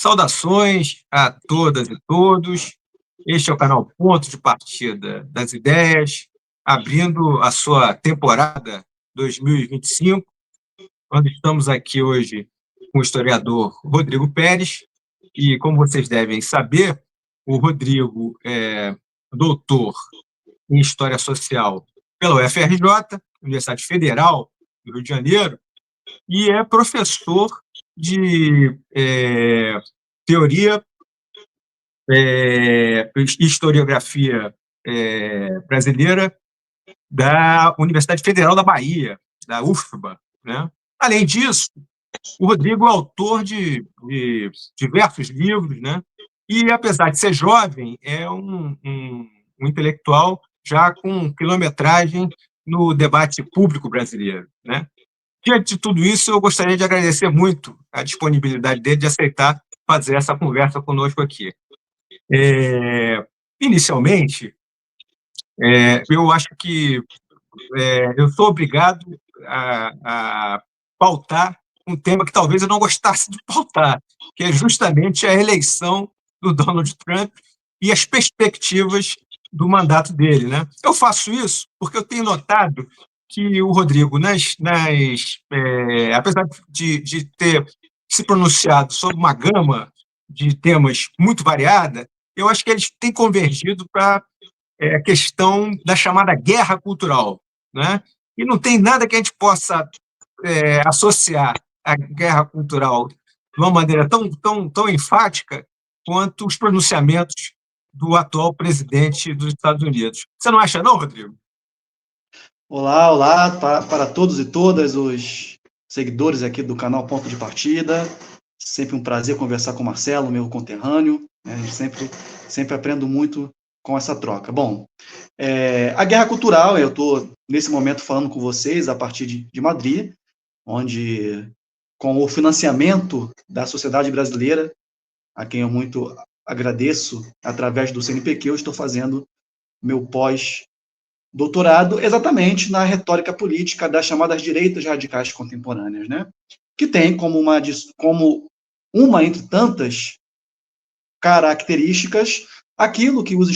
Saudações a todas e todos. Este é o canal Ponto de Partida das Ideias, abrindo a sua temporada 2025. Nós estamos aqui hoje com o historiador Rodrigo Pérez, e, como vocês devem saber, o Rodrigo é doutor em História Social pela UFRJ, Universidade Federal do Rio de Janeiro, e é professor de teoria, historiografia brasileira da Universidade Federal da Bahia, da UFBA, né? Além disso, o Rodrigo é autor de diversos livros, né? E, apesar de ser jovem, é um intelectual já com quilometragem no debate público brasileiro, né? Diante de tudo isso, eu gostaria de agradecer muito a disponibilidade dele de aceitar fazer essa conversa conosco aqui. Inicialmente, eu acho que eu sou obrigado a pautar um tema que talvez eu não gostasse de pautar, que é justamente a eleição do Donald Trump e as perspectivas do mandato dele, né? Eu faço isso porque eu tenho notado que o Rodrigo, apesar de ter se pronunciado sobre uma gama de temas muito variada, eu acho que eles têm convergido para a questão da chamada guerra cultural, né? E não tem nada que a gente possa associar a guerra cultural de uma maneira tão enfática quanto os pronunciamentos do atual presidente dos Estados Unidos. Você não acha, não, Rodrigo? Olá, para todos e todas os seguidores aqui do canal Ponto de Partida. Sempre um prazer conversar com o Marcelo, meu conterrâneo. A gente sempre aprendo muito com essa troca. Bom, a guerra cultural, eu estou nesse momento falando com vocês a partir de Madrid, onde, com o financiamento da sociedade brasileira, a quem eu muito agradeço, através do CNPq, eu estou fazendo meu pós-doutorado exatamente na retórica política das chamadas direitas radicais contemporâneas, né? Que tem como uma entre tantas características aquilo que os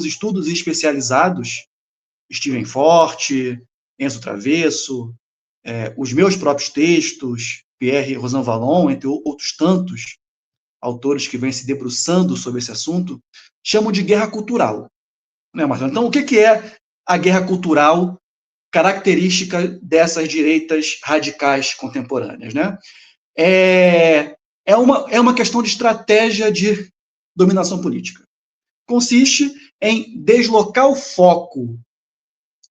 estudos especializados, Steven Forte, Enzo Travesso, os meus próprios textos, Pierre Rosan Vallon, entre outros tantos autores que vêm se debruçando sobre esse assunto, chamam de guerra cultural. Né, Marcelo? Então, o que é a guerra cultural característica dessas direitas radicais contemporâneas? Né? É uma questão de estratégia de dominação política. Consiste em deslocar o foco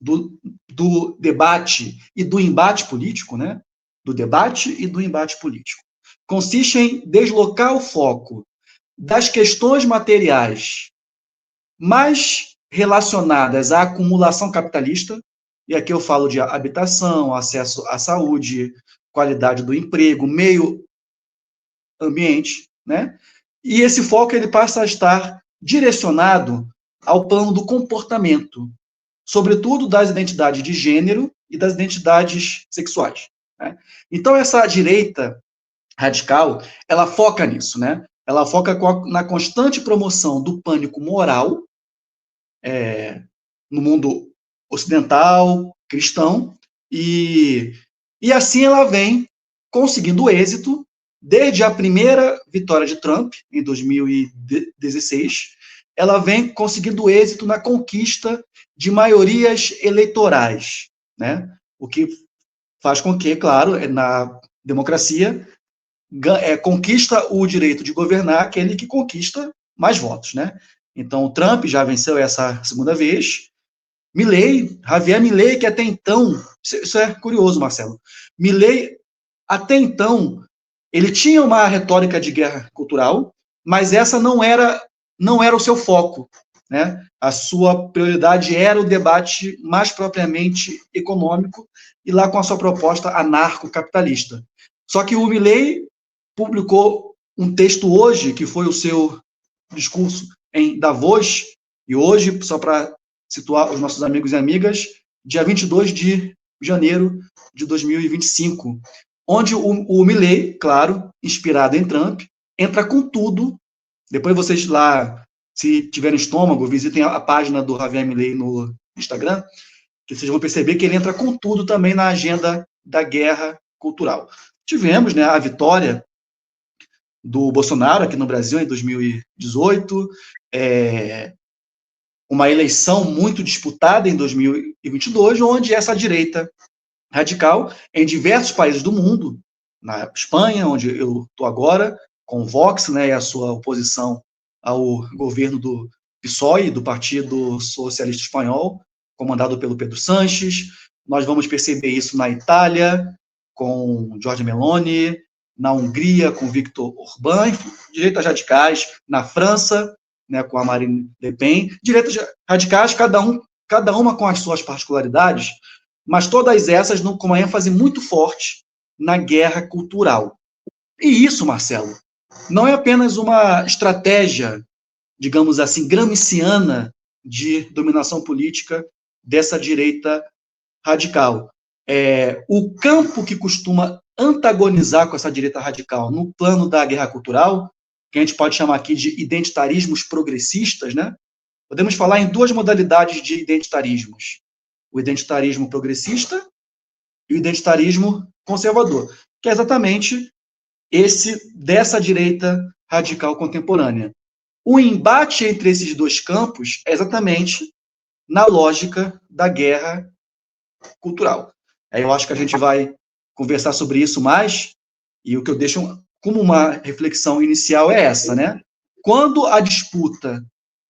do debate e do embate político, né? Do debate e do embate político. Consiste em deslocar o foco das questões materiais mais relacionadas à acumulação capitalista, e aqui eu falo de habitação, acesso à saúde, qualidade do emprego, meio ambiente, né? E esse foco ele passa a estar direcionado ao plano do comportamento, sobretudo das identidades de gênero e das identidades sexuais, né? Então, essa direita radical, ela foca nisso, né? Ela foca na constante promoção do pânico moral no mundo ocidental, cristão, e assim ela vem conseguindo êxito desde a primeira vitória de Trump, em 2016, ela vem conseguindo êxito na conquista de maiorias eleitorais, né? O que faz com que, claro, na democracia, conquista o direito de governar aquele que conquista mais votos, né? Então, o Trump já venceu essa segunda vez. Javier Milei, que até então, isso é curioso, Marcelo, Milei, até então, ele tinha uma retórica de guerra cultural, mas essa não era o seu foco, né? A sua prioridade era o debate mais propriamente econômico, e lá com a sua proposta anarcocapitalista. Só que o Milei publicou um texto hoje, que foi o seu discurso em Davos, e hoje, só para situar os nossos amigos e amigas, dia 22 de janeiro de 2025, onde o Milei, claro, inspirado em Trump, entra com tudo. Depois vocês lá, se tiverem estômago, visitem a página do Javier Milei no Instagram, que vocês vão perceber que ele entra com tudo também na agenda da guerra cultural. Tivemos, né, a vitória do Bolsonaro aqui no Brasil em 2018, uma eleição muito disputada em 2022, onde essa direita radical, em diversos países do mundo, na Espanha, onde eu estou agora, com o Vox, né, e a sua oposição ao governo do PSOE, do Partido Socialista Espanhol, comandado pelo Pedro Sánchez. Nós vamos perceber isso na Itália, com Giorgia Meloni, na Hungria, com Viktor Orbán, direitas radicais, na França, né, com a Marine Le Pen, direitas radicais, cada uma com as suas particularidades, mas todas essas com uma ênfase muito forte na guerra cultural. E isso, Marcelo, não é apenas uma estratégia, digamos assim, gramsciana de dominação política dessa direita radical. O campo que costuma antagonizar com essa direita radical no plano da guerra cultural, que a gente pode chamar aqui de identitarismos progressistas, né? Podemos falar em duas modalidades de identitarismos: o identitarismo progressista e o identitarismo conservador, que é exatamente esse dessa direita radical contemporânea. O embate entre esses dois campos é exatamente na lógica da guerra cultural. Aí eu acho que a gente vai conversar sobre isso mais, e o que eu deixo como uma reflexão inicial é essa, né? Quando a disputa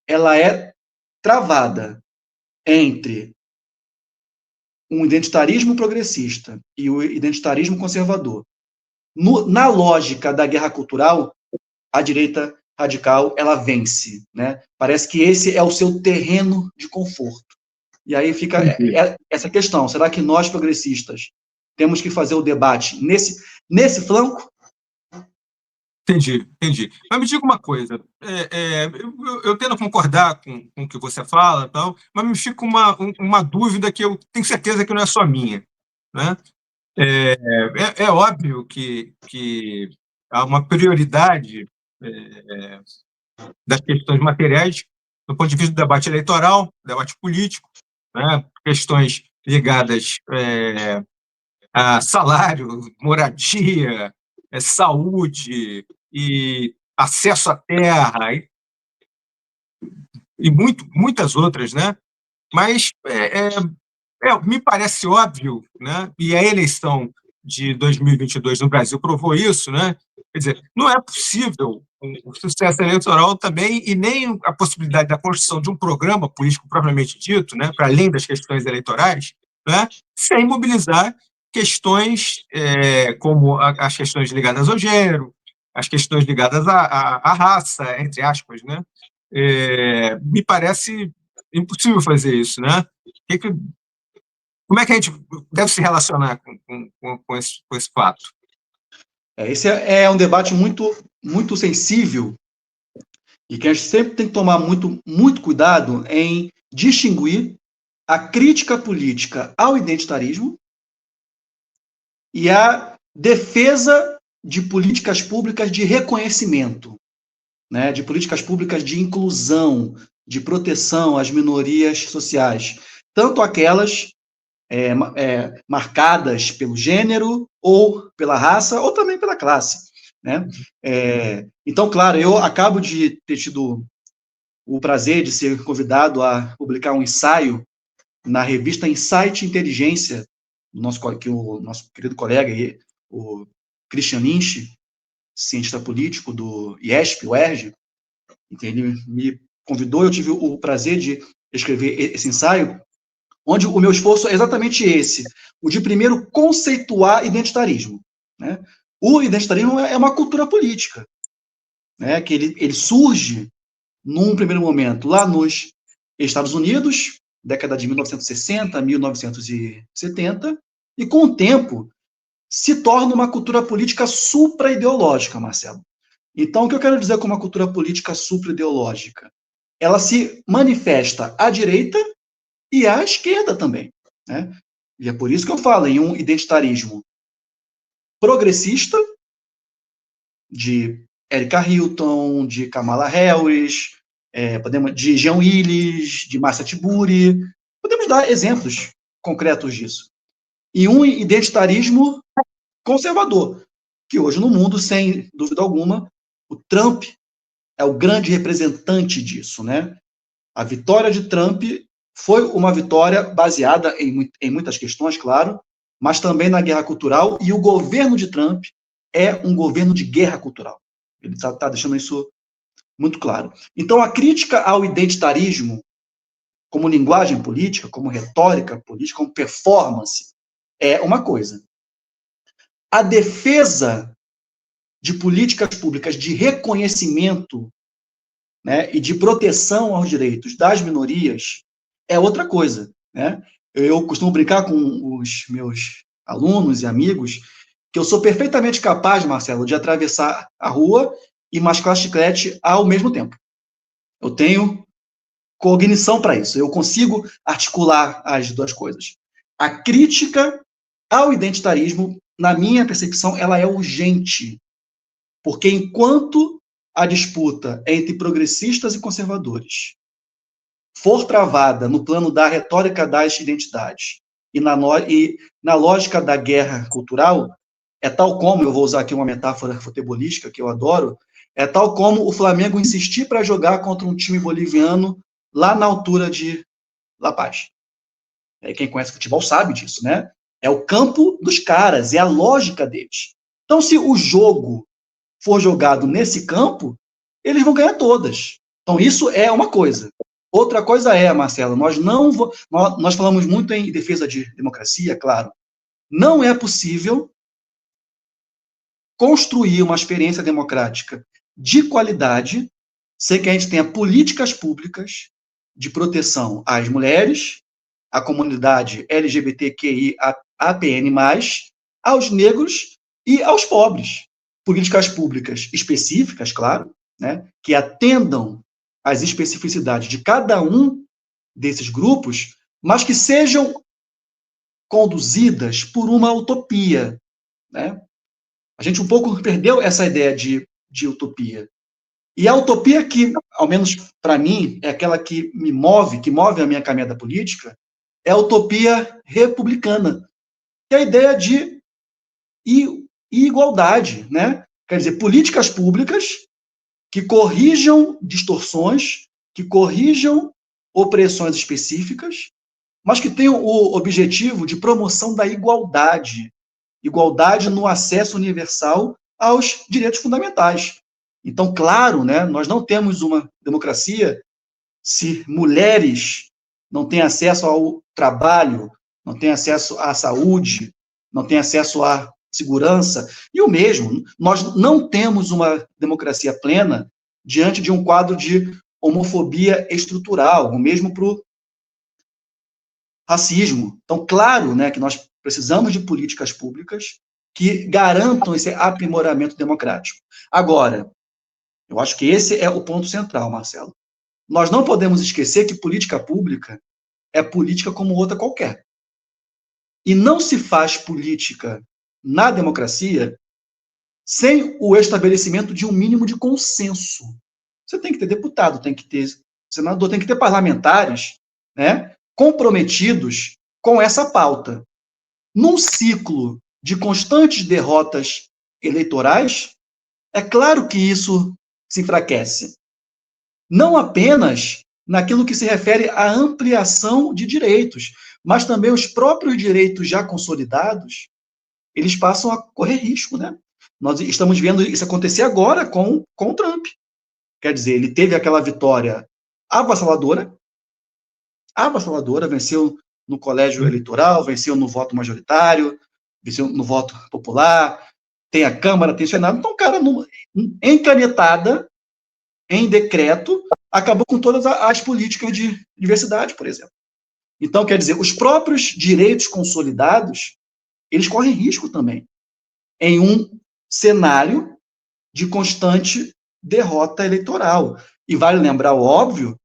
ela é travada entre um identitarismo progressista e o identitarismo conservador, na lógica da guerra cultural, a direita radical ela vence, né? Parece que esse é o seu terreno de conforto. E aí fica essa questão: será que nós progressistas temos que fazer o debate nesse flanco? Entendi. Mas me diga uma coisa, eu tento concordar com o que você fala, tal, mas me fica uma dúvida que eu tenho certeza que não é só minha, né? É óbvio que há uma prioridade das questões materiais do ponto de vista do debate eleitoral, debate político, né? Questões ligadas a salário, moradia, saúde e acesso à terra e muitas outras, né? Mas me parece óbvio, né? E a eleição de 2022 no Brasil provou isso, né? Quer dizer, não é possível um sucesso eleitoral também e nem a possibilidade da construção de um programa político propriamente dito, né? Para além das questões eleitorais, né? Sem mobilizar questões como as questões ligadas ao gênero, as questões ligadas à raça, entre aspas, né? Me parece impossível fazer isso, né? Como é que a gente deve se relacionar com esse fato? Esse é um debate muito sensível e que a gente sempre tem que tomar muito cuidado em distinguir a crítica política ao identitarismo e a defesa de políticas públicas de reconhecimento, né, de políticas públicas de inclusão, de proteção às minorias sociais, tanto aquelas marcadas pelo gênero, ou pela raça, ou também pela classe, né? Então, claro, eu acabo de ter tido o prazer de ser convidado a publicar um ensaio na revista Insight Inteligência, que o nosso querido colega, o Christian Lynch, cientista político do IESP, o ERJ, ele me convidou, eu tive o prazer de escrever esse ensaio, onde o meu esforço é exatamente esse, o de primeiro conceituar identitarismo, né? O identitarismo é uma cultura política, né? Que ele surge, num primeiro momento, lá nos Estados Unidos, década de 1960, 1970, e com o tempo se torna uma cultura política supra-ideológica, Marcelo. Então, o que eu quero dizer com uma cultura política supra-ideológica? Ela se manifesta à direita e à esquerda também, né? E é por isso que eu falo em um identitarismo progressista, de Erika Hilton, de Kamala Harris, de Jean Willis, de Marcia Tiburi. Podemos dar exemplos concretos disso. E um identitarismo conservador, que hoje no mundo, sem dúvida alguma, o Trump é o grande representante disso, né? A vitória de Trump foi uma vitória baseada em muitas questões, claro, mas também na guerra cultural, e o governo de Trump é um governo de guerra cultural. Ele está deixando isso muito claro. Então, a crítica ao identitarismo, como linguagem política, como retórica política, como performance, é uma coisa. A defesa de políticas públicas de reconhecimento, né, e de proteção aos direitos das minorias é outra coisa, né? Eu costumo brincar com os meus alunos e amigos que eu sou perfeitamente capaz, Marcelo, de atravessar a rua e mascar chiclete ao mesmo tempo. Eu tenho cognição para isso, eu consigo articular as duas coisas. A crítica ao identitarismo, na minha percepção, ela é urgente, porque enquanto a disputa entre progressistas e conservadores for travada no plano da retórica das identidades e na lógica da guerra cultural, é tal como, eu vou usar aqui uma metáfora futebolística que eu adoro, é tal como o Flamengo insistir para jogar contra um time boliviano lá na altura de La Paz. Quem conhece futebol sabe disso, né? É o campo dos caras, é a lógica deles. Então, se o jogo for jogado nesse campo, eles vão ganhar todas. Então, isso é uma coisa. Outra coisa é, Marcelo, nós falamos muito em defesa de democracia, claro. Não é possível construir uma experiência democrática de qualidade sem que a gente tenha políticas públicas de proteção às mulheres, à comunidade LGBTQI, APN+, aos negros e aos pobres. Políticas públicas específicas, claro, né, que atendam às especificidades de cada um desses grupos, mas que sejam conduzidas por uma utopia, né? A gente um pouco perdeu essa ideia de utopia. E a utopia que, ao menos para mim, é aquela que me move, que move a minha caminhada política, é a utopia republicana, que é a ideia de igualdade, né? Quer dizer, políticas públicas que corrijam distorções, que corrijam opressões específicas, mas que tenham o objetivo de promoção da igualdade, igualdade no acesso universal aos direitos fundamentais. Então, claro, né, nós não temos uma democracia se mulheres não têm acesso ao trabalho, não têm acesso à saúde, não têm acesso à segurança, e o mesmo, nós não temos uma democracia plena diante de um quadro de homofobia estrutural, o mesmo para o racismo. Então, claro, né, que nós precisamos de políticas públicas que garantam esse aprimoramento democrático. Agora, eu acho que esse é o ponto central, Marcelo. Nós não podemos esquecer que política pública é política como outra qualquer. E não se faz política na democracia sem o estabelecimento de um mínimo de consenso. Você tem que ter deputado, tem que ter senador, tem que ter parlamentares, né, comprometidos com essa pauta. Num ciclo de constantes derrotas eleitorais, é claro que isso se enfraquece. Não apenas naquilo que se refere à ampliação de direitos, mas também os próprios direitos já consolidados, eles passam a correr risco, né? Nós estamos vendo isso acontecer agora com o Trump. Quer dizer, ele teve aquela vitória avassaladora, venceu no colégio eleitoral, venceu no voto majoritário, venceu no voto popular, tem a Câmara, tem o Senado. Então, o cara, em canetada, em decreto, acabou com todas as políticas de diversidade, por exemplo. Então, quer dizer, os próprios direitos consolidados, eles correm risco também, em um cenário de constante derrota eleitoral. E vale lembrar o óbvio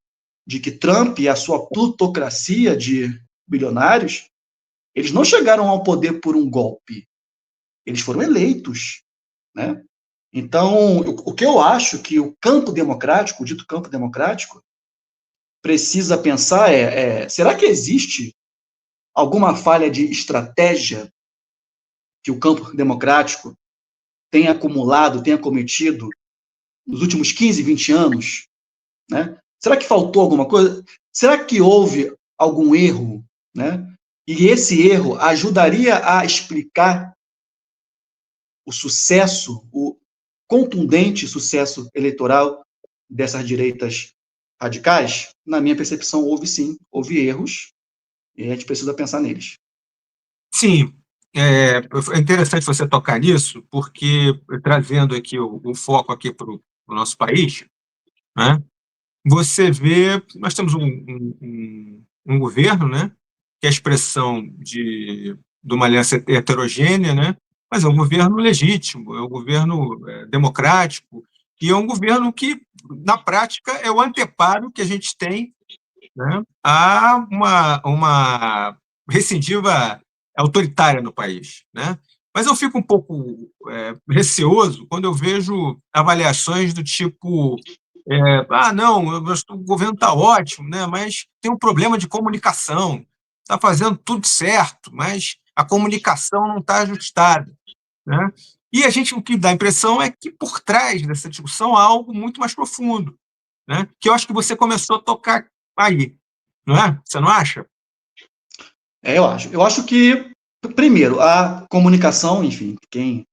de que Trump e a sua plutocracia de bilionários, eles não chegaram ao poder por um golpe. Eles foram eleitos, né? Então, o que eu acho que o campo democrático, o dito campo democrático, precisa pensar será que existe alguma falha de estratégia que o campo democrático tem acumulado, tem acometido nos últimos 15, 20 anos? Né? Será que faltou alguma coisa? Será que houve algum erro? Né? E esse erro ajudaria a explicar o sucesso, o contundente sucesso eleitoral dessas direitas radicais? Na minha percepção, houve sim, houve erros, e a gente precisa pensar neles. Sim, é interessante você tocar nisso, porque trazendo aqui o foco aqui para o nosso país, né, você vê, nós temos um governo, né, que é a expressão de uma aliança heterogênea, né, mas é um governo legítimo, é um governo democrático, e é um governo que, na prática, é o anteparo que a gente tem, né, a uma recidiva autoritária no país, né? Mas eu fico um pouco receoso quando eu vejo avaliações do tipo não, o governo está ótimo, né? Mas tem um problema de comunicação, está fazendo tudo certo, mas a comunicação não está ajustada, né? E a gente, o que dá a impressão é que por trás dessa discussão há algo muito mais profundo, né? Que eu acho que você começou a tocar aí, não é? Você não acha? Eu acho. Eu acho que, primeiro, a comunicação, enfim, quem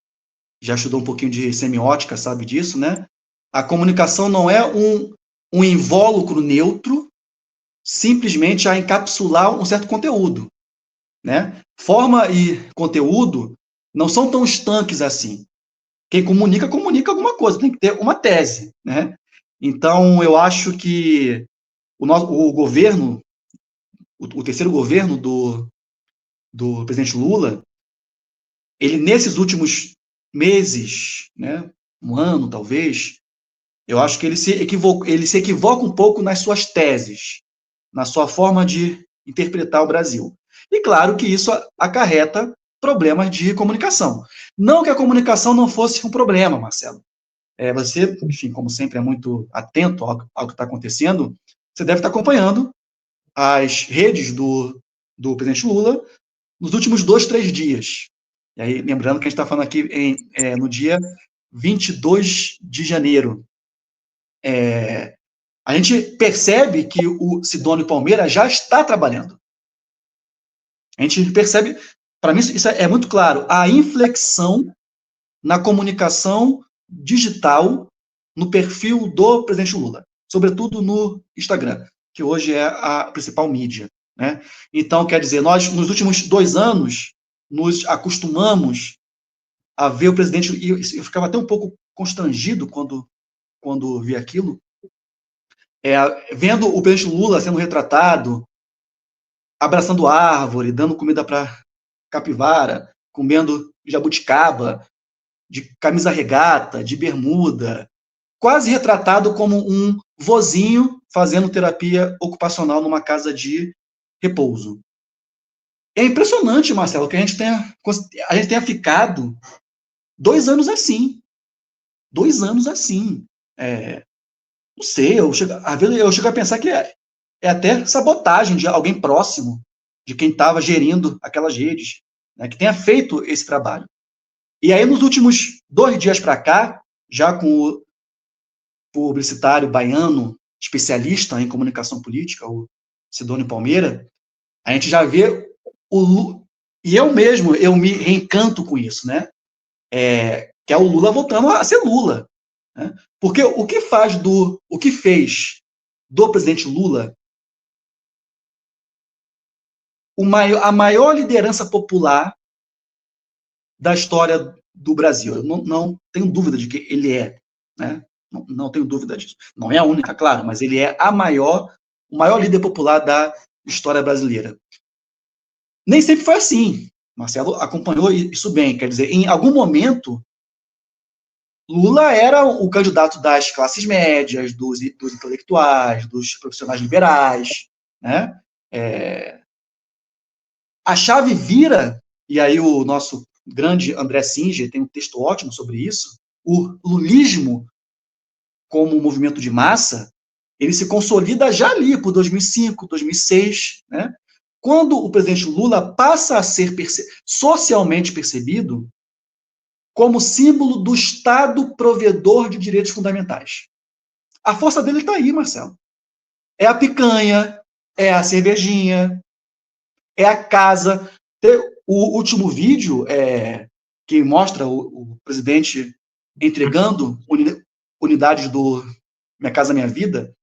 já estudou um pouquinho de semiótica sabe disso, né? A comunicação não é um invólucro neutro simplesmente a encapsular um certo conteúdo, né? Forma e conteúdo não são tão estanques assim. Quem comunica, comunica alguma coisa, tem que ter uma tese, né? Então, eu acho que o governo, o terceiro governo do presidente Lula, ele, nesses últimos meses, né, um ano talvez, eu acho que ele se equivoca um pouco nas suas teses, na sua forma de interpretar o Brasil. E claro que isso acarreta problemas de comunicação. Não que a comunicação não fosse um problema, Marcelo. Você, enfim, como sempre, é muito atento ao que está acontecendo. Você deve estar acompanhando as redes do presidente Lula nos últimos 2, 3 dias. E aí, lembrando que a gente está falando aqui no dia 22 de janeiro. A gente percebe que o Sidônio Palmeira já está trabalhando. A gente percebe, para mim, isso é muito claro, a inflexão na comunicação digital no perfil do presidente Lula, sobretudo no Instagram, que hoje é a principal mídia. Né? Então, quer dizer, nós, nos últimos 2 anos, nos acostumamos a ver o presidente, e eu ficava até um pouco constrangido quando vi aquilo, vendo o presidente Lula sendo retratado, abraçando árvore, dando comida para capivara, comendo jabuticaba, de camisa regata, de bermuda, quase retratado como um vozinho fazendo terapia ocupacional numa casa de repouso. É impressionante, Marcelo, que a gente tenha ficado 2 anos assim. 2 anos assim. Não sei, às vezes eu chego a pensar que é até sabotagem de alguém próximo, de quem estava gerindo aquelas redes, né, que tenha feito esse trabalho. E aí, nos últimos 2 dias para cá, já com o publicitário baiano, especialista em comunicação política, o Sidônio Palmeira, a gente já vê e eu mesmo, eu me reencanto com isso, né? Que é o Lula voltando a ser Lula. Né? Porque o que fez do presidente Lula a maior liderança popular da história do Brasil. Eu não tenho dúvida de que ele é, né? Não tenho dúvida disso. Não é a única, claro, mas ele é o maior líder popular da história brasileira. Nem sempre foi assim. Marcelo acompanhou isso bem. Quer dizer, em algum momento, Lula era o candidato das classes médias, dos intelectuais, dos profissionais liberais, né? A chave vira, e aí o nosso grande André Singer tem um texto ótimo sobre isso, o lulismo como movimento de massa, ele se consolida já ali por 2005, 2006, né? Quando o presidente Lula passa a ser socialmente percebido como símbolo do Estado provedor de direitos fundamentais. A força dele está aí, Marcelo. É a picanha, é a cervejinha, é a casa. O último vídeo que mostra o presidente entregando unidades do Minha Casa Minha Vida,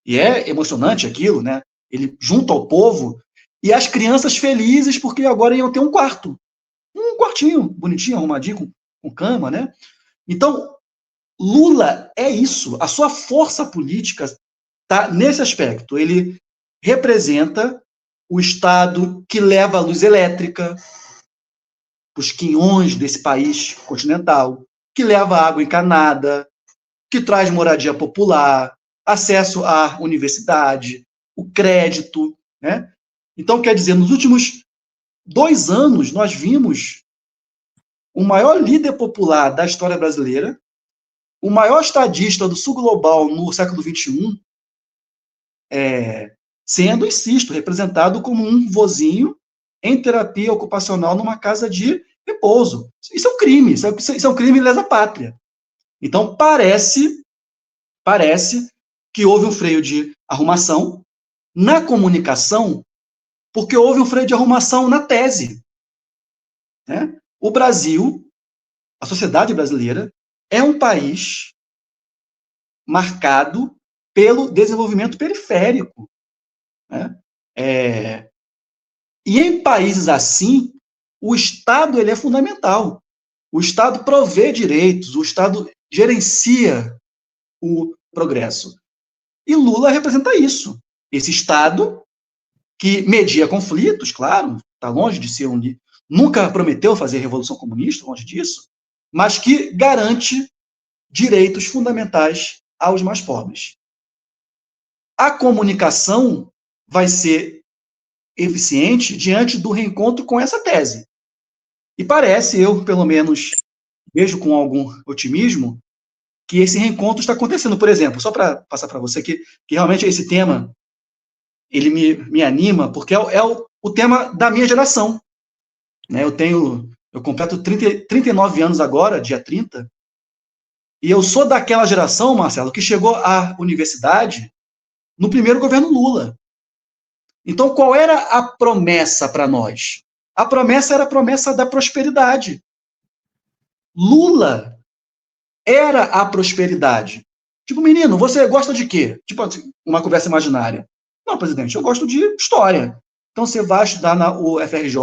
e é emocionante aquilo, né? Ele junto ao povo, e as crianças felizes porque agora iam ter um quartinho bonitinho, arrumadinho, com cama, né? Então, Lula é isso, a sua força política está nesse aspecto, ele representa o Estado que leva a luz elétrica para os quinhões desse país continental, que leva água encanada, que traz moradia popular, acesso à universidade, o crédito, né? Então, quer dizer, nos últimos 2 anos, nós vimos o maior líder popular da história brasileira, o maior estadista do sul global no século XXI, sendo, insisto, representado como um vozinho em terapia ocupacional numa casa de repouso. Isso é um crime, isso é um crime lesa pátria. Então, parece que houve um freio de arrumação na comunicação, porque houve um freio de arrumação na tese. Né? O Brasil, a sociedade brasileira, é um país marcado pelo desenvolvimento periférico. Né? E em países assim, o Estado ele é fundamental. O Estado provê direitos, o Estado gerencia o progresso. E Lula representa isso. Esse Estado que media conflitos, claro, está longe de ser nunca prometeu fazer revolução comunista, longe disso, mas que garante direitos fundamentais aos mais pobres. A comunicação vai ser eficiente diante do reencontro com essa tese. E parece, eu, pelo menos, vejo com algum otimismo, que esse reencontro está acontecendo. Por exemplo, só para passar para você que realmente esse tema, ele me anima, porque é o tema da minha geração. Né? Eu completo 39 anos agora, dia 30, e eu sou daquela geração, Marcelo, que chegou à universidade no primeiro governo Lula. Então, qual era a promessa para nós? A promessa era a promessa da prosperidade. Lula era a prosperidade. Tipo, menino, você gosta de quê? Tipo, uma conversa imaginária. Não, presidente, eu gosto de história. Então, você vai estudar na UFRJ,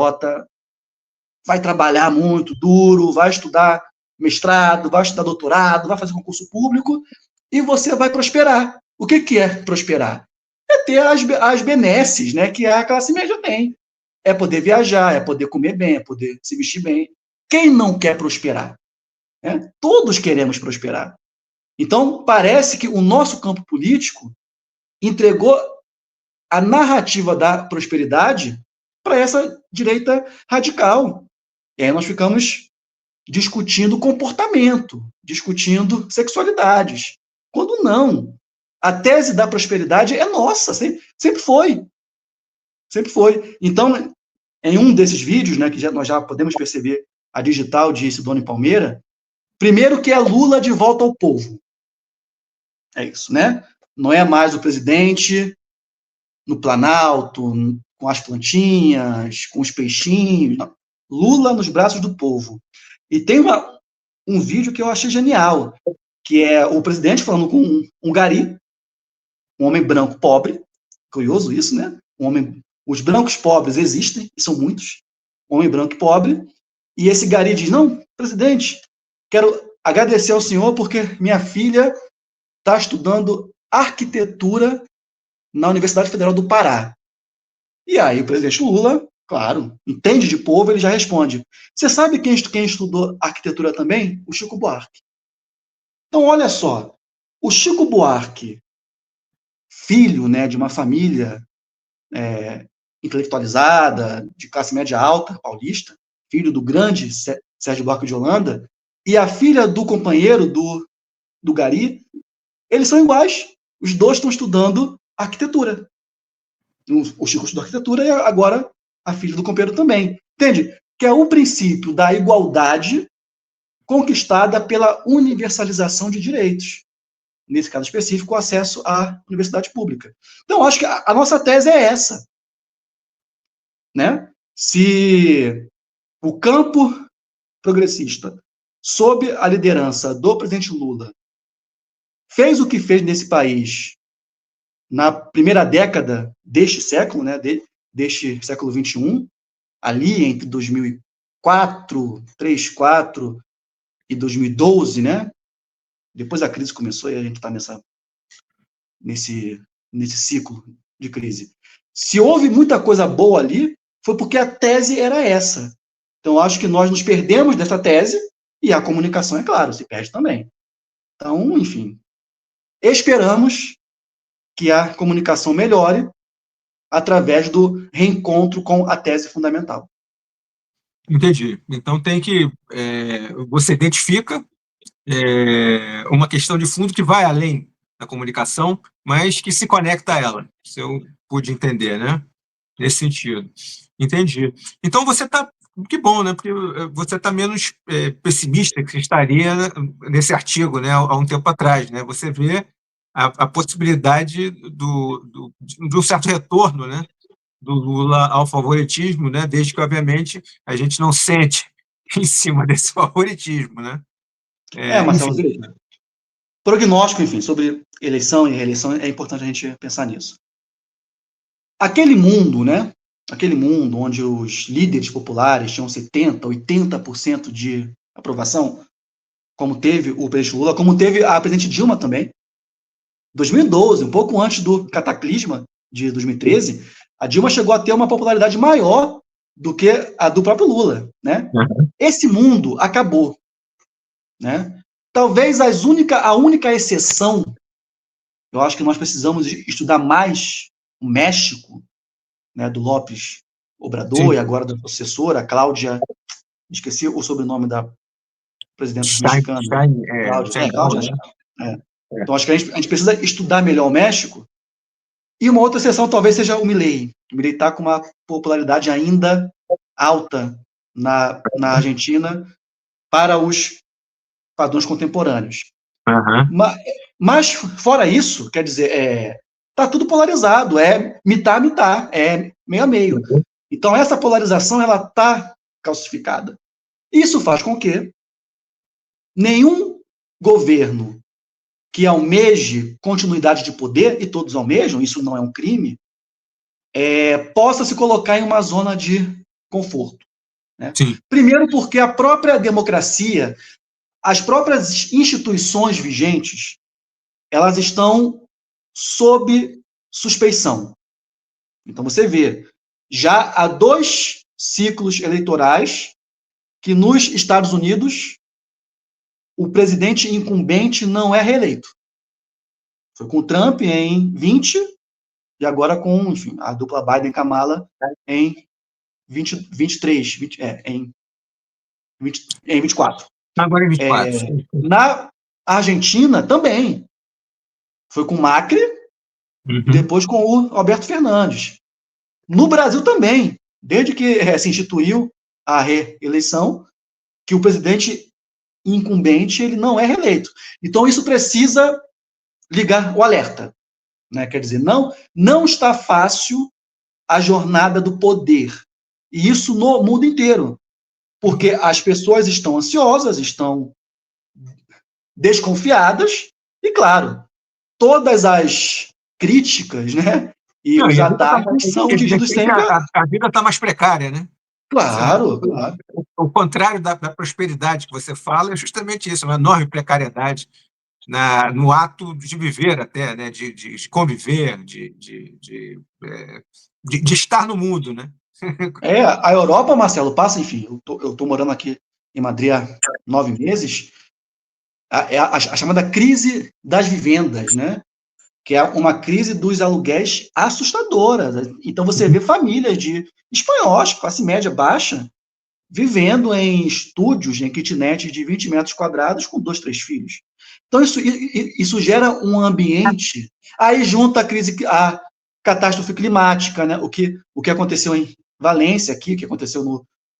vai trabalhar muito duro, vai estudar mestrado, vai estudar doutorado, vai fazer concurso público e você vai prosperar. O que é prosperar? É ter as benesses, né, que a classe média tem. É poder viajar, é poder comer bem, é poder se vestir bem. Quem não quer prosperar? Né? Todos queremos prosperar. Então, parece que o nosso campo político entregou a narrativa da prosperidade para essa direita radical. E aí nós ficamos discutindo comportamento, discutindo sexualidades. Quando não. A tese da prosperidade é nossa, sempre foi. Sempre foi. Então, em um desses vídeos, né, que nós já podemos perceber a digital de Sidônio Palmeira, primeiro que é Lula de volta ao povo. É isso, né? Não é mais o presidente no Planalto, com as plantinhas, com os peixinhos. Não. Lula nos braços do povo. E tem um vídeo que eu achei genial, que é o presidente falando com um gari, um homem branco pobre, curioso isso, né? Os brancos pobres existem, e são muitos, homem branco pobre, e esse gari diz, não, presidente, quero agradecer ao senhor porque minha filha está estudando arquitetura na Universidade Federal do Pará. E aí o presidente Lula, claro, entende de povo, ele já responde, você sabe quem estudou arquitetura também? O Chico Buarque. Então, olha só, o Chico Buarque, filho, né, de uma família intelectualizada, de classe média alta, paulista, filho do grande Sérgio Buarque de Holanda, e a filha do companheiro do Gari, eles são iguais. Os dois estão estudando arquitetura. O Chico estudou arquitetura e agora a filha do companheiro também. Entende? Que é o princípio da igualdade conquistada pela universalização de direitos. Nesse caso específico, o acesso à universidade pública. Então, acho que a nossa tese é essa. Né? Se o campo progressista, sob a liderança do presidente Lula, fez o que fez nesse país na primeira década deste século, né, deste século XXI, ali entre 2004, 3, 4 e 2012, né? Depois a crise começou e a gente está nesse ciclo de crise. Se houve muita coisa boa ali, foi porque a tese era essa. Então, acho que nós nos perdemos dessa tese e a comunicação, é claro, se perde também. Então, enfim, esperamos que a comunicação melhore através do reencontro com a tese fundamental. Entendi. Então tem que você identifica uma questão de fundo que vai além da comunicação, mas que se conecta a ela, se eu pude entender, né? Nesse sentido. Entendi. Então você está, que bom, né? Porque você está menos pessimista que você estaria nesse artigo, né? Há um tempo atrás, né? Você vê a possibilidade de um certo retorno, né? Do Lula ao favoritismo, né? Desde que, obviamente, a gente não sente em cima desse favoritismo, né? Marcelo, enfim. Prognóstico, enfim, sobre eleição e reeleição, é importante a gente pensar nisso. Aquele mundo, né? Aquele mundo onde os líderes populares tinham 70%, 80% de aprovação, como teve o presidente Lula, como teve a presidente Dilma também. 2012, um pouco antes do cataclisma de 2013, a Dilma chegou a ter uma popularidade maior do que a do próprio Lula, né? Uhum. Esse mundo acabou, né? Talvez a única exceção, eu acho que nós precisamos estudar mais o México, né, do López Obrador, Sim. e agora da sucessora, Cláudia, esqueci o sobrenome da presidente mexicana. Cláudia. Então, acho que a gente precisa estudar melhor o México. E uma outra exceção talvez seja o Milei. O Milei está com uma popularidade ainda alta na Argentina para os padrões contemporâneos. Uhum. Mas, fora isso, quer dizer, está tudo polarizado, é mitá, é meio a meio. Então, essa polarização ela está calcificada. Isso faz com que nenhum governo que almeje continuidade de poder, e todos almejam, isso não é um crime, possa se colocar em uma zona de conforto. Né? Primeiro porque a própria democracia, as próprias instituições vigentes, elas estão sob suspeição. Então você vê, já há 2 ciclos eleitorais que nos Estados Unidos o presidente incumbente não é reeleito. Foi com o Trump em 20 e agora com, enfim, a dupla Biden-Kamala em 23, em 24. Agora em 24. Na Argentina também. Foi com o Macri, depois com o Alberto Fernandes. No Brasil também, desde que se instituiu a reeleição, que o presidente incumbente ele não é reeleito. Então isso precisa ligar o alerta. Né? Quer dizer, não está fácil a jornada do poder. E isso no mundo inteiro. Porque as pessoas estão ansiosas, estão desconfiadas, e, claro, todas as críticas, né, e os ataques são dirigidos sempre a vida está mais precária, né? Claro. O contrário da prosperidade que você fala é justamente isso, uma enorme precariedade no ato de viver até, né, de conviver, de estar no mundo, né? A Europa, Marcelo, passa, enfim, eu estou morando aqui em Madrid há 9 meses, a chamada crise das vivendas, né? Que é uma crise dos aluguéis assustadora. Então, você vê famílias de espanhóis, classe média baixa, vivendo em estúdios, em kitnets de 20 metros quadrados com 2, 3 filhos. Então, isso gera um ambiente. Aí junta a catástrofe climática, né? O que aconteceu em Valência, aqui, o que aconteceu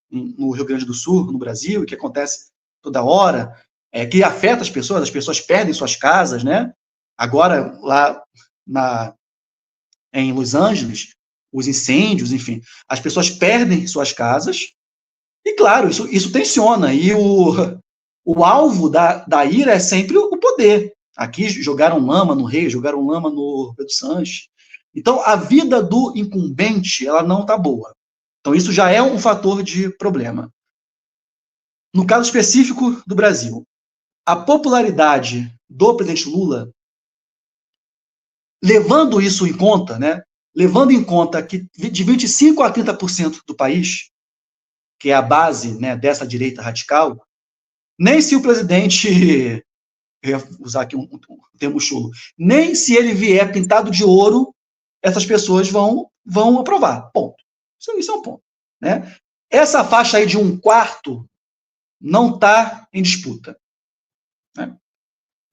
no Rio Grande do Sul, no Brasil, o que acontece toda hora, que afeta as pessoas perdem suas casas, né? Agora, lá em Los Angeles, os incêndios, enfim, as pessoas perdem suas casas, e claro, isso tensiona, e o alvo da ira é sempre o poder. Aqui jogaram lama no rei, jogaram lama no Pedro Sanches. Então, a vida do incumbente, ela não está boa. Então, isso já é um fator de problema. No caso específico do Brasil, a popularidade do presidente Lula, levando isso em conta, né, levando em conta que de 25% a 30% do país, que é a base, né, dessa direita radical, nem se o presidente, eu ia usar aqui um termo chulo, nem se ele vier pintado de ouro, essas pessoas vão aprovar. Ponto. Isso é um ponto. Né? Essa faixa aí de 1/4 não está em disputa. Né?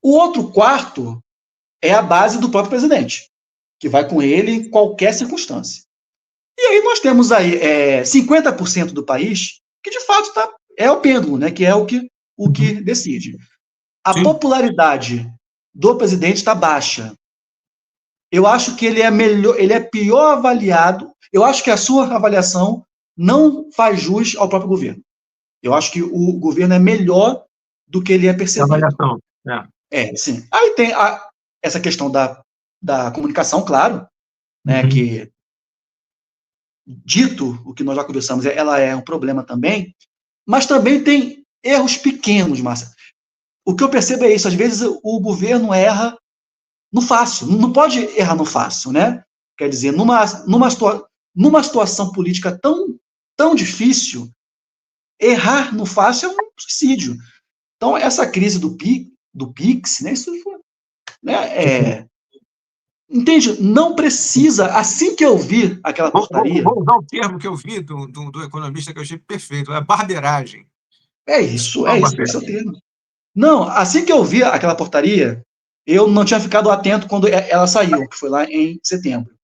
O outro quarto é a base do próprio presidente, que vai com ele em qualquer circunstância. E aí nós temos aí 50% do país que, de fato, é o pêndulo, né? Que é o que decide. A Sim. popularidade do presidente está baixa. Eu acho que ele é pior avaliado. Eu acho que a sua avaliação não faz jus ao próprio governo. Eu acho que o governo é melhor do que ele é percebido. Avaliação. Sim. Aí tem essa questão da comunicação, claro, né, que, dito o que nós já conversamos, ela é um problema também, mas também tem erros pequenos, Márcia. O que eu percebo é isso, às vezes o governo erra no fácil, não pode errar no fácil, né? Quer dizer, numa situação política tão difícil, errar no fácil é um suicídio. Então, essa crise do PIX, né, isso foi, né, entende? Não precisa, assim que eu vi aquela portaria... Vou usar o termo que eu vi do economista que eu achei perfeito, é barbeiragem. Esse é o termo. Não, assim que eu vi aquela portaria, eu não tinha ficado atento quando ela saiu, que foi lá em setembro.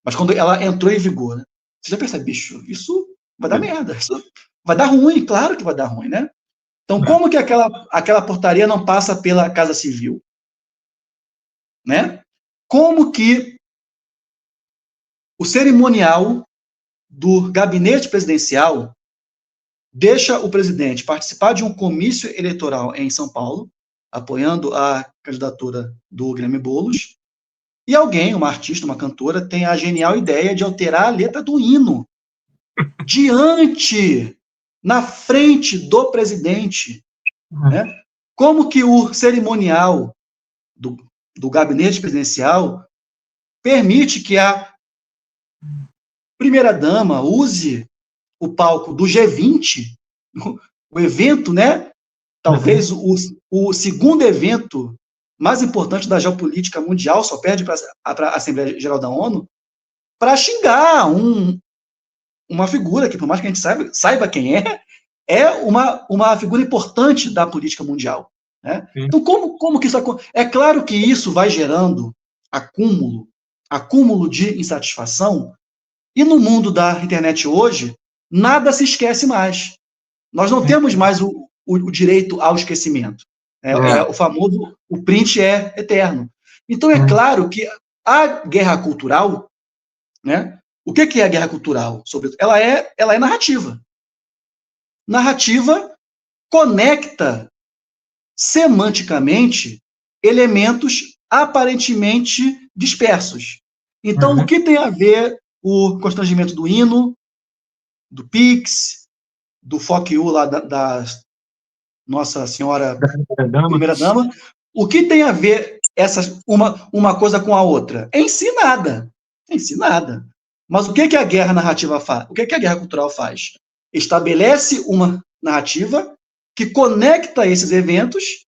Mas quando ela entrou em vigor, né? Você já percebe, bicho, isso vai dar merda, isso vai dar ruim, claro que vai dar ruim, né? Então, como que aquela portaria não passa pela Casa Civil? Né? Como que o cerimonial do gabinete presidencial deixa o presidente participar de um comício eleitoral em São Paulo, apoiando a candidatura do Guilherme Boulos, e alguém, uma artista, uma cantora, tem a genial ideia de alterar a letra do hino na frente do presidente. Né? Como que o cerimonial do gabinete presidencial permite que a primeira-dama use o palco do G20, o evento, né? Talvez o segundo evento mais importante da geopolítica mundial, só perde para a Assembleia Geral da ONU, para xingar uma figura que, por mais que a gente saiba quem é uma figura importante da política mundial. Né? Então, como que isso acontece? É claro que isso vai gerando acúmulo de insatisfação, e no mundo da internet hoje, nada se esquece mais. Nós não temos mais o direito ao esquecimento. O famoso, o print é eterno. Então, é claro que a guerra cultural, né? O que é a guerra cultural? Ela é narrativa. Narrativa conecta semanticamente elementos aparentemente dispersos. Então, o que tem a ver o constrangimento do hino, do PIX, do Fuck You lá da Nossa Senhora Primeira-Dama, o que tem a ver uma coisa com a outra? Em si, nada. Mas o que a guerra narrativa faz? O que a guerra cultural faz? Estabelece uma narrativa que conecta esses eventos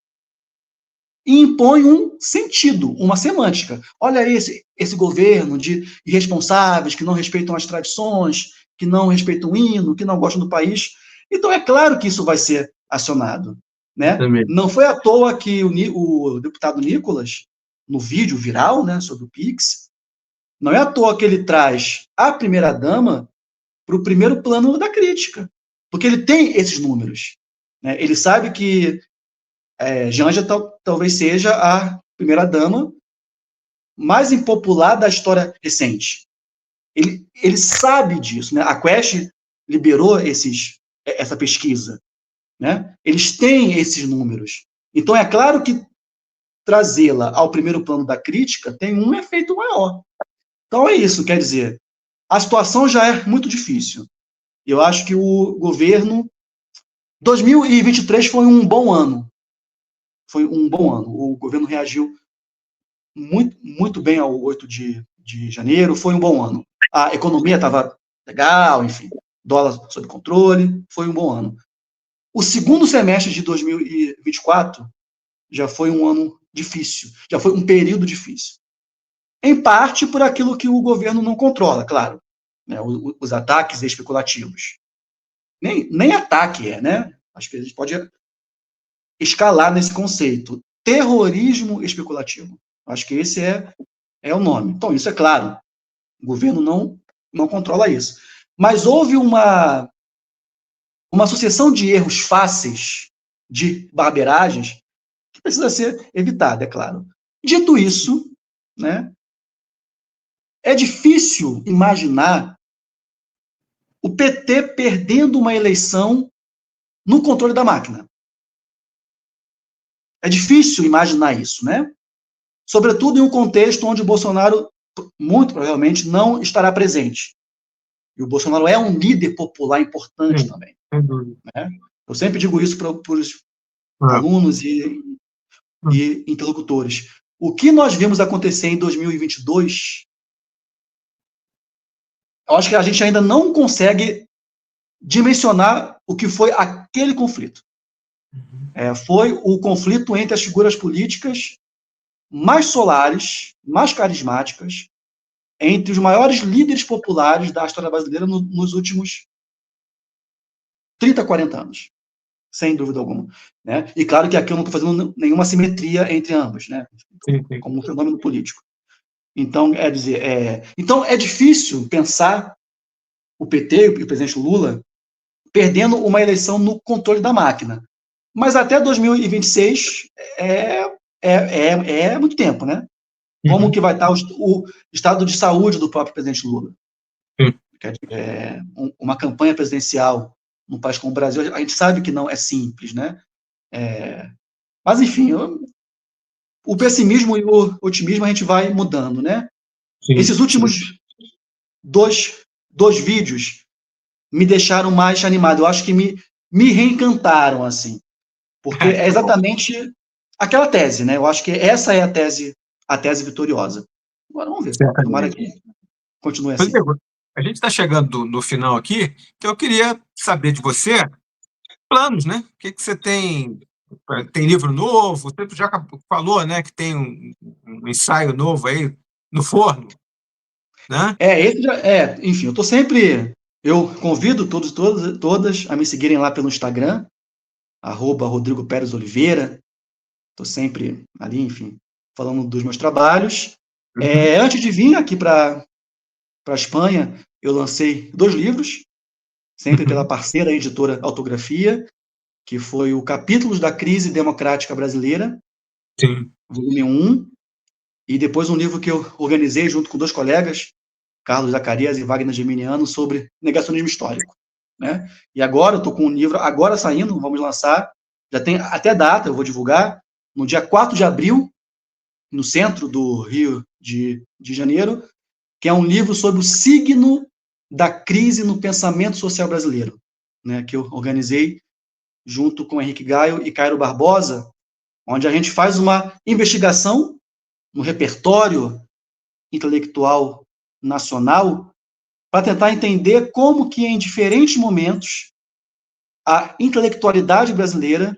e impõe um sentido, uma semântica. Olha aí esse governo de irresponsáveis que não respeitam as tradições, que não respeitam o hino, que não gostam do país. Então, é claro que isso vai ser acionado, né? Também. Não foi à toa que o deputado Nicolas, no vídeo viral, né, sobre o Pix, não é à toa que ele traz a primeira-dama para o primeiro plano da crítica, porque ele tem esses números, né? Ele sabe que Janja talvez seja a primeira-dama mais impopular da história recente. Ele sabe disso, né? A Quest liberou essa pesquisa, né? Eles têm esses números. Então, é claro que trazê-la ao primeiro plano da crítica tem um efeito maior. Então, é isso, quer dizer, a situação já é muito difícil. Eu acho que o governo... 2023 foi um bom ano. Foi um bom ano. O governo reagiu muito, muito bem ao 8 de janeiro, foi um bom ano. A economia estava legal, enfim, dólar sob controle, foi um bom ano. O segundo semestre de 2024 já foi um ano difícil, já foi um período difícil. Em parte por aquilo que o governo não controla, claro, né, os ataques especulativos. Nem ataque né? Acho que a gente pode escalar nesse conceito. Terrorismo especulativo. Acho que esse é o nome. Então, isso é claro. O governo não controla isso. Mas houve uma sucessão de erros fáceis, de barberagens, que precisa ser evitada, é claro. Dito isso, né, é difícil imaginar o PT perdendo uma eleição no controle da máquina. É difícil imaginar isso, né? Sobretudo em um contexto onde o Bolsonaro, muito provavelmente, não estará presente. E o Bolsonaro é um líder popular importante também. Né? Eu sempre digo isso para os alunos e interlocutores. O que nós vimos acontecer em 2022, eu acho que a gente ainda não consegue dimensionar o que foi aquele conflito. Foi o conflito entre as figuras políticas mais solares, mais carismáticas, entre os maiores líderes populares da história brasileira nos últimos 30, 40 anos. Sem dúvida alguma. Né? E claro que aqui eu não estou fazendo nenhuma simetria entre ambos, né? Como um fenômeno político. Então, então é difícil pensar o PT e o presidente Lula perdendo uma eleição no controle da máquina. Mas até 2026 é muito tempo, né? Como que vai estar o estado de saúde do próprio presidente Lula? Uma campanha presidencial num país como o Brasil, a gente sabe que não é simples, né? Mas, enfim, o pessimismo e o otimismo a gente vai mudando, né? Sim. Esses últimos dois vídeos me deixaram mais animado. Eu acho que me reencantaram, assim. Porque é exatamente aquela tese, né? Eu acho que essa é a tese vitoriosa. Agora vamos ver. Tomara que continue assim. A gente está chegando no final aqui, então eu queria saber de você planos, né? O que você tem? Tem livro novo? Você já falou, né, que tem um ensaio novo aí no forno, né? Enfim, eu convido todos e todas a me seguirem lá pelo Instagram, @Rodrigo Pérez Oliveira. Estou sempre ali, enfim, falando dos meus trabalhos. Antes de vir aqui para a Espanha, eu lancei 2 livros, sempre pela parceira editora Autografia, que foi o Capítulos da Crise Democrática Brasileira, volume 1, e depois um livro que eu organizei junto com 2 colegas, Carlos Zacarias e Wagner Geminiano, sobre negacionismo histórico. Né? E agora, eu estou com um livro, agora saindo, vamos lançar, já tem até data, eu vou divulgar, no dia 4 de abril, no centro do Rio de Janeiro, que é um livro sobre o signo da crise no pensamento social brasileiro, né, que eu organizei junto com Henrique Gaio e Cairo Barbosa, onde a gente faz uma investigação no repertório intelectual nacional para tentar entender como que, em diferentes momentos, a intelectualidade brasileira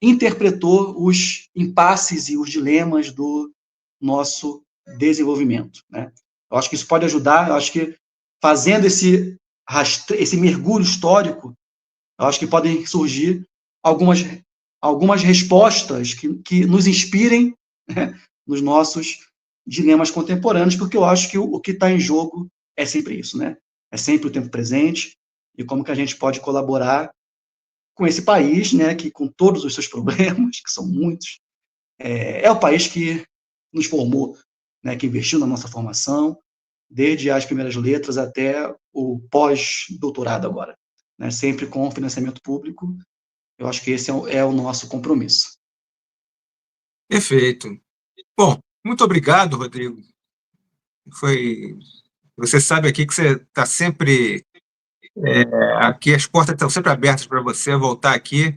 interpretou os impasses e os dilemas do nosso desenvolvimento. Né? Eu acho que isso pode ajudar, eu acho que fazendo esse mergulho histórico, Eu acho que podem surgir algumas respostas que nos inspirem, né, nos nossos dilemas contemporâneos, porque eu acho que o que está em jogo é sempre isso, né? É sempre o tempo presente e como que a gente pode colaborar com esse país, né, que com todos os seus problemas, que são muitos, é o país que nos formou, né, que investiu na nossa formação, desde as primeiras letras até o pós-doutorado agora, né, sempre com financiamento público. Eu acho que esse é o nosso compromisso. Perfeito. Bom, muito obrigado, Rodrigo. Você sabe aqui que você está sempre aqui, as portas estão sempre abertas para você voltar aqui,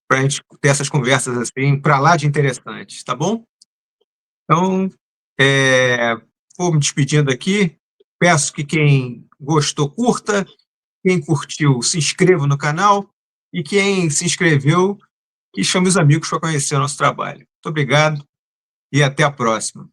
para a gente ter essas conversas assim, para lá de interessantes, tá bom? Então, vou me despedindo aqui. Peço que quem gostou, curta. Quem curtiu, se inscreva no canal. E quem se inscreveu, que chame os amigos para conhecer o nosso trabalho. Muito obrigado e até a próxima.